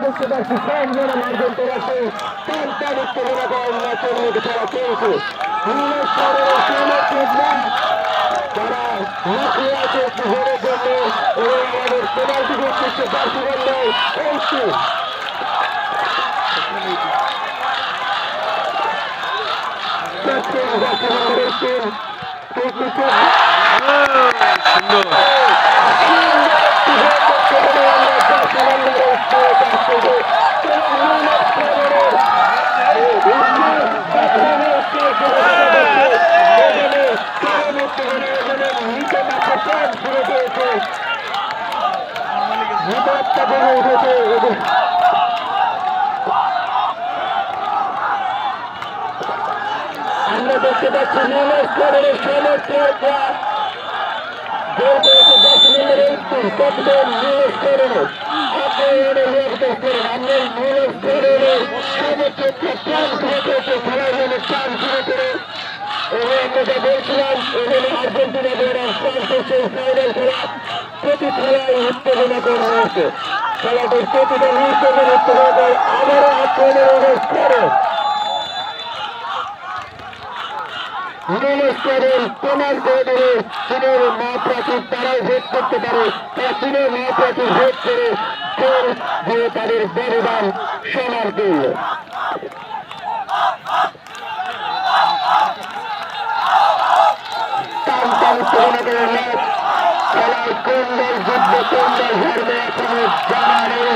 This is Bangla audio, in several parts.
দেখতে পাচ্ছি প্রাণজনে মার্জন তোলাছে টান উত্তেজনা করেন ম্যাচের মধ্যে তারা চলছে তারা মাঠে আছে একটু ভোরের জন্য এবং আমাদের পেনাল্টি করছে বার্ষিক আমরা দেখতে পাচ্ছি নিউজের সমর্থকরা গোল করেছে 10 নম্বরে ক্যাপ্টেন নিউজ করেন আমরা নিউজ করেন সমর্থকরা প্রাণ করেছে খেলার জন্য প্রাণ শুরু করে এবং আমরা যা বলছিলাম এখানে আর্জেন্টিনা দ্বারা সেই ফাইনাল খেলা প্রতি খেলায় উত্তেজনা করা হয়েছে খেলাটির প্রতিটা নিউজের উত্তেজনা করে আবারও আক্রমণের করে করেন প্রমাণ করে দেবে চীনের মা প্রাচীর তারাই ভোট করতে পারে তারা চীনের মা প্রাচীর ভোট করে ফের দিয়ে তাদের ব্যবধান সমান করল টান উত্তেজনা করে ম্যাচ খেলায় কোন দল জিতবে কোন দল হারবে এখনো জানা নেই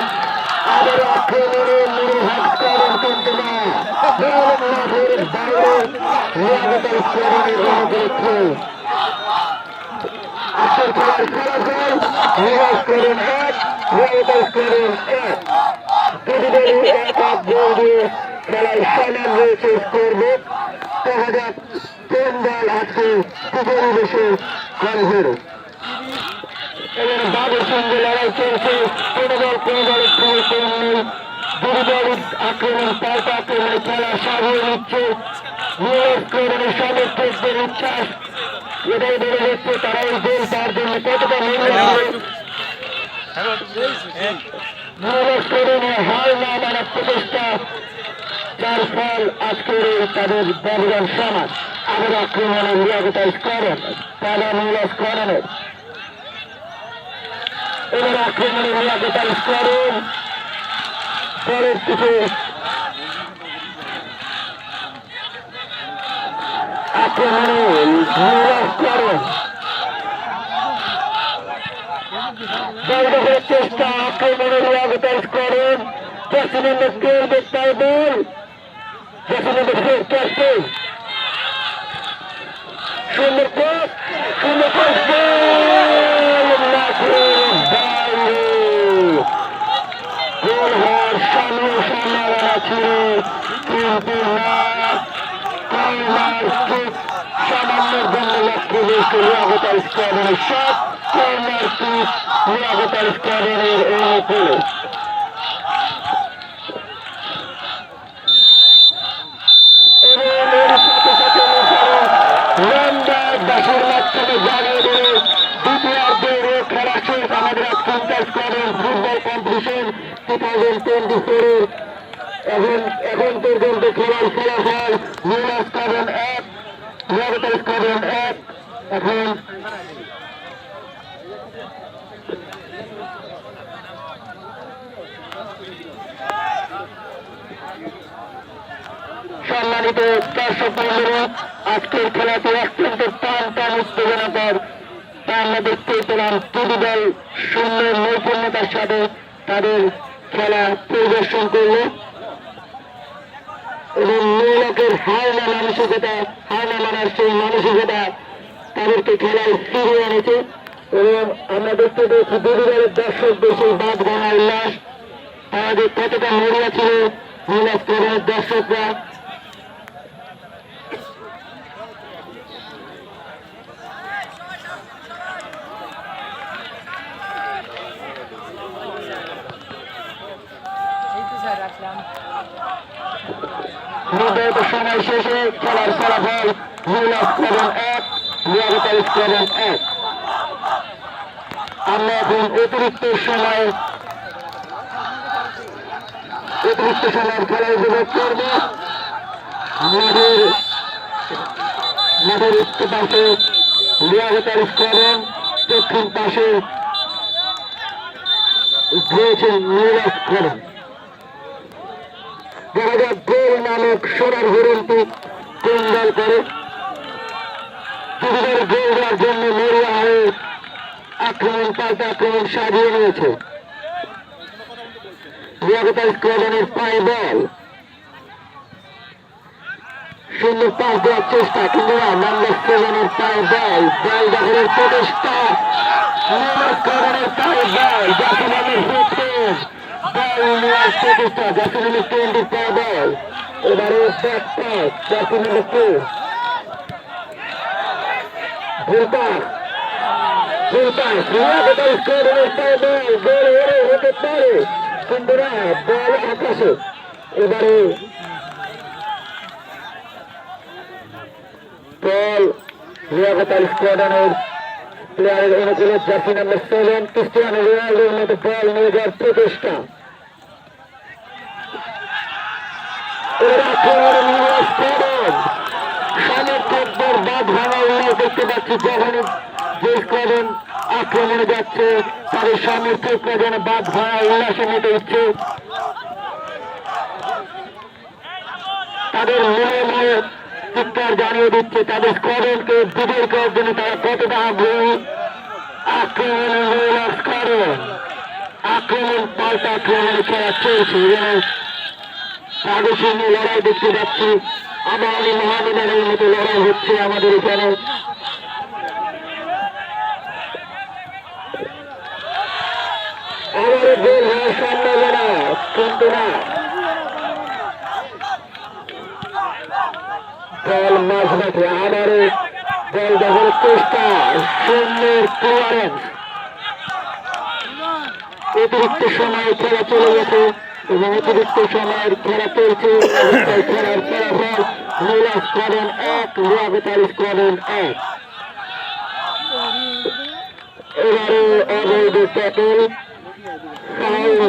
আবারও আক্রমণে নির্ভাগ করেন কিন্তু না মাঠের বাইরে নিরাপত্তার স্কোয়ারের অনুপলক্ষে আজকের খেলার ফলাফল নিরাশ করেন 1 নিরাপত্তার স্কোয়ারের 1 দুটি দলই 1-1 গোল দিয়ে খেলায় সমান রয়েছে স্কোর বোর্ড দেখা যাক কোন দল আজকে পরিবেশে করে হেরে এবং বাবুর সঙ্গে লড়াই চলছে কোনো দল কোনো দলের থেকে কম নেই দুটি দল আক্রমণ পাল্টা আক্রমণে খেলা সারিয়ে নিচ্ছে নিউজের সমর্থকদের উচ্ছ্বাস এটাই বেড়ে যাচ্ছে তারা এই গোল তার জন্য কতটা নিউজের হার না মানার প্রচেষ্টা যার ফল আজকের তাদের ব্যবধান সমান আবার আক্রমণের নিরাপত্তা করেন তারা নিউজ করেনের এবার আক্রমণের নিরাপত্তা করেন পরের দিকে আক্রমণে নিরাশ করেন চেষ্টা আক্রমণে নিরাপত্তা করেন প্রেসিডেন্ট খেলবে তাই বল প্রেসিডেন্ট ক্যাপ্টেন সুন্দর কোচ সুন্দর কোচ গোল হওয়ার সম্ভাবনা ছিল কিন্তু না কর্নার কিক সামান্যের জন্য লক্ষ্য হয়েছে নিরাপত্তার স্কোয়াডের সব কর্নার কিক নিরাপত্তার স্কোয়াডের অনুকূলে এবং এর সাথে সাথে লন্ডন দেশের মাঝখানে জানিয়ে দিল দ্বিতীয়ার্ধের খেলা শেষ আমাদের আজকাল স্কোয়াডের ফুটবল কম্পিটিশন 2024 এখন পর্যন্ত খেলার ফলাফল নিউজ করেন 1 নিরাপত্তা করেন 1 এখন সম্মানিত দর্শক বন্ধুরা আজকের খেলাটি অত্যন্ত টান উত্তেজনাকর তা আমরা দেখতে পেলাম দুটি দল সুন্দর নৈপুণ্যতার সাথে তাদের খেলা পরিদর্শন করল এবং নিউইয়র্কের হার না মানার সেই মানসিকতা তাদেরকে খেলায় ফিরিয়ে এনেছে এবং আমরা দেখতে পেয়েছি দুটি দলের দর্শকদের সেই বাদ ভাঙা উল্লাস তাদের কতটা মরিয়া ছিল নিউইয়র্কের দর্শকরা নির্ধারিত সময় শেষে খেলার ফলাফল নিউজ করেন 1 নিরাপত্তা করেন 1 আমরা এখন অতিরিক্ত সময় অতিরিক্ত সময়ের খেলা উপভোগ করবো। মাঠের উত্তর পাশে লিয়াকতের স্কোয়াড্রন, দক্ষিণ পাশে রয়েছে নীলা স্কোয়াড্রন। দেখা যাক গোল নামক সোনার হরিণটি কোন দল করে। দুজনের গোল দেওয়ার জন্য মরিয়া হয়ে আক্রমণ পাল্টা আক্রমণ সাজিয়ে নিয়েছে। লিয়াকতের স্কোয়াড্রনের পায়ে বল, সুন্দর পাস দেওয়ার চেষ্টা, কিন্তু না, নাম্বার 7-এর পায়ে বল, বল দখলের প্রচেষ্টা, স্কোয়াড্রনের পায়ে বল, জাসিম আহমেদ 15 বল নেওয়ার প্রচেষ্টা, জাসিম আহমেদ 20 পায়ে বল, এবারে ব্যাক পাস, জাসিম আহমেদ 2 ভুল পাস, লিয়াকতের স্কোয়াড্রনের পায়ে বল, গোল হতে পারে, কিন্তু না, বল আকাশে। এবারে বল লিয়াকতের স্কোয়াড্রনের প্লেয়ারের অনুকূলে জার্সি নাম্বার 7 ক্রিস্টিয়ানো রোনালদোর মতো বল নিয়ে যাওয়ার প্রচেষ্টা। সমর্থকদের বাদ ভাঙা উল্লাস দেখতে পাচ্ছি। যখন যে স্কোয়াড্রন আক্রমণে যাচ্ছে তাদের সমর্থকরা যেন বাদ ভাঙা উল্লাসে মেতে উঠছে। তাদের মনে চিৎকার জানিয়ে দিচ্ছে তাদের স্কোয়াড্রনকে বিজয় করার জন্য তারা কতটা আগ্রহী। আক্রমণ পাল্টা আক্রমণে খেলা চলছে এবং তাদের সঙ্গে লড়াই দেখতে পাচ্ছি। আবার মহামেডানের মতো লড়াই হচ্ছে আমাদের এখানে। আবারও গোল হওয়ার সম্ভাবনা, কিন্তু না, বল মাঝ মাঠে, আবারও বল দখলের চেষ্টা, সুন্দর ক্লিয়ারেন্স। অতিরিক্ত সময়ে খেলা চলে গেছে এবং অতিরিক্ত সময়ের খেলা চলছে। খেলার ফলাফল নীলা স্কোয়াড্রন 1, লিয়াকতের স্কোয়াড্রন 1। এবারে অবৈধ ট্যাকল, ফাউল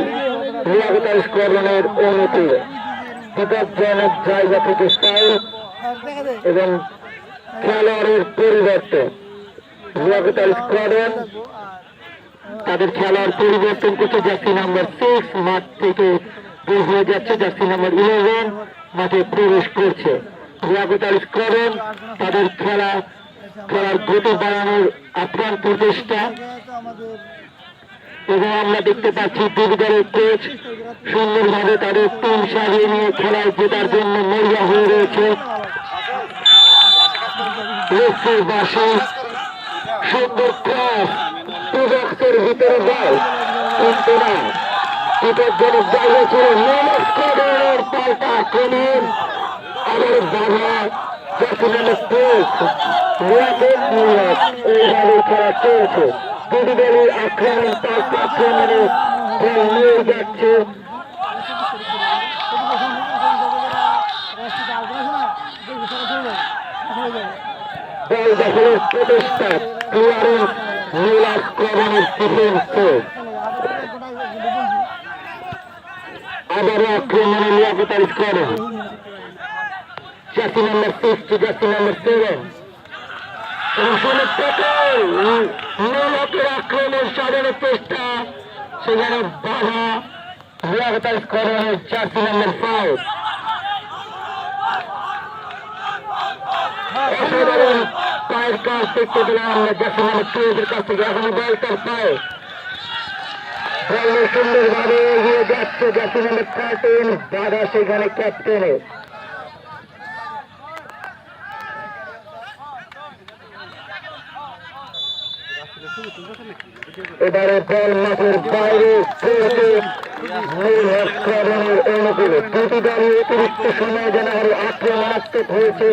লিয়াকতের স্কোয়াড্রনের অনুমতি, বিপজ্জনক জায়গা থেকে ফাউল এবং খেলোয়াড়ের পরিবর্তন। লিয়াকতের স্কোয়াড্রন তাদের খেলোয়াড় পরিবর্তন করছে। জার্সি নাম্বার 6 মাঠ থেকে বের হয়ে যাচ্ছে, জার্সি নাম্বার 11 মাঠে প্রবেশ করছে। লিয়াকতের স্কোয়াড্রন তাদের খেলার গতি বাড়ানোর আপ্রাণ প্রচেষ্টা এবং আমরা দেখতে পাচ্ছি দুই দলের কোচ সুন্দরভাবে তাদের টিম সাজিয়ে নিয়ে খেলায় জেতার জন্য মরিয়া হয়ে রয়েছে। সুন্দর ক্রস, বক্সের ভিতরে বল, কিন্তু না, বিপজ্জনক জায়গা ছিল। স্কোয়াড্রনের পাল্টা আক্রমণ, আবার বাধা, এইভাবে খেলা চলছে। দুটি দলের আক্রমণ পাল্টা আক্রমণে বল নিয়ে যাচ্ছে। বল দখলের প্রচেষ্টা, ক্লিয়ারেন্স নীলা স্কোয়াড্রনের ডিফেন্সে। আবারও আক্রমণে লিয়াকতের squadron, jersey number 6 two jersey number 7 নীলকের আক্রমণ সাজানোর চেষ্টা, সেখানে বাধা লিয়াকতের স্কোয়াড্রনের জার্সি নাম্বার 5। অসাধারণ পায়ের কাজ দেখতে পেলাম আমরা জার্সি নাম্বার 12 কাছ থেকে। এখন বল তার পায়ে, বল সুন্দরভাবে এগিয়ে যাচ্ছে জার্সি নাম্বার 13, বাধা সেখানে ক্যাপ্টেনের। এবারে বল মাঠের বাইরে অনুকূলে। দুটি দলই অতিরিক্ত সময় যেন আরো আক্রমণাত্মক হয়েছে,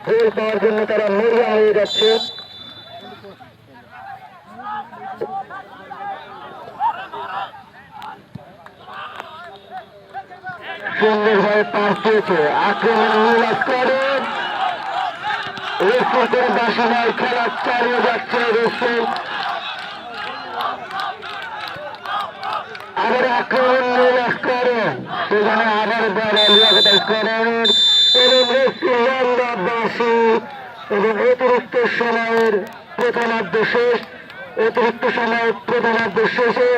গোল পাওয়ার জন্য তারা মরিয়া হয়ে যাচ্ছে। সুন্দরভাবে পাস দিয়েছে, আক্রমণ নীলা স্কোয়াড্রন, রেফারি করে বাসিনায় খেলা চালিয়ে যাচ্ছে। আবার আক্রমণ নীলা স্কোয়াড্রন, সেখানে আবার বড় লিয়াকত স্কোয়ারের এবং লন্ডনবাসী এবং অতিরিক্ত সময়ের প্রথমার্ধ শেষ শেষে